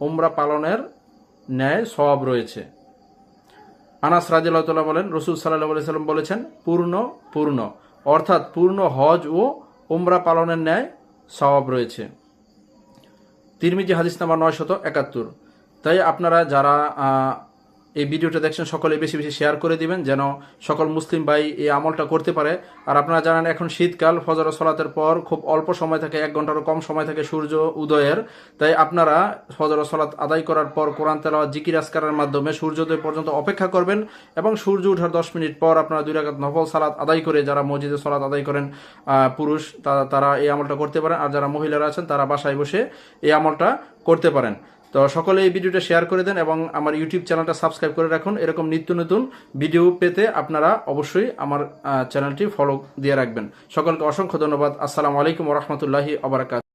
উমরা পালনের ন্যায় সওয়াব রয়েছে। আনাস রাদিয়াল্লাহু তাআলা বলেন, রাসূল সাল্লাল্লাহু আলাইহি সাল্লাম বলেছেন, পূর্ণ অর্থাৎ পূর্ণ হজ ও উমরা পালনের ন্যায় সওয়াব রয়েছে। তিরমিজি হাদিস নাম্বার 971। তাই আপনারা যারা এই ভিডিওটা দেখছেন সকলে বেশি বেশি শেয়ার করে দিবেন, যেন সকল মুসলিম ভাই এই আমলটা করতে পারে। আর আপনারা জানেন এখন শীতকাল, ফজর সালাতের পর খুব অল্প সময় থাকে, 1 ঘন্টারও কম সময় থাকে সূর্য উদয়ের। তাই আপনারা ফজর সালাত আদায় করার পর কোরআন তেলাওয়াত, জিকির আজকারের মাধ্যমে সূর্যোদয় পর্যন্ত অপেক্ষা করবেন এবং সূর্য ওঠার 10 মিনিট পর আপনারা 2 রাকাত নফল সালাত আদায় করে, যারা মসজিদে সালাত আদায় করেন পুরুষ, তারা এই আমলটা করতে পারেন। আর যারা মহিলারা আছেন তারা বাসায় বসে এই আমলটা করতে পারেন। তো সকলে এই ভিডিওটা শেয়ার করে দেন এবং আমার ইউটিউব চ্যানেলটা সাবস্ক্রাইব করে রাখুন। এরকম নিত্য নতুন ভিডিও পেতে আপনারা অবশ্যই আমার চ্যানেলটি ফলো দিয়ে রাখবেন। সকলকে অসংখ্য ধন্যবাদ। আসসালামু আলাইকুম ওয়া রাহমাতুল্লাহি ওয়া বারাকাতুহু।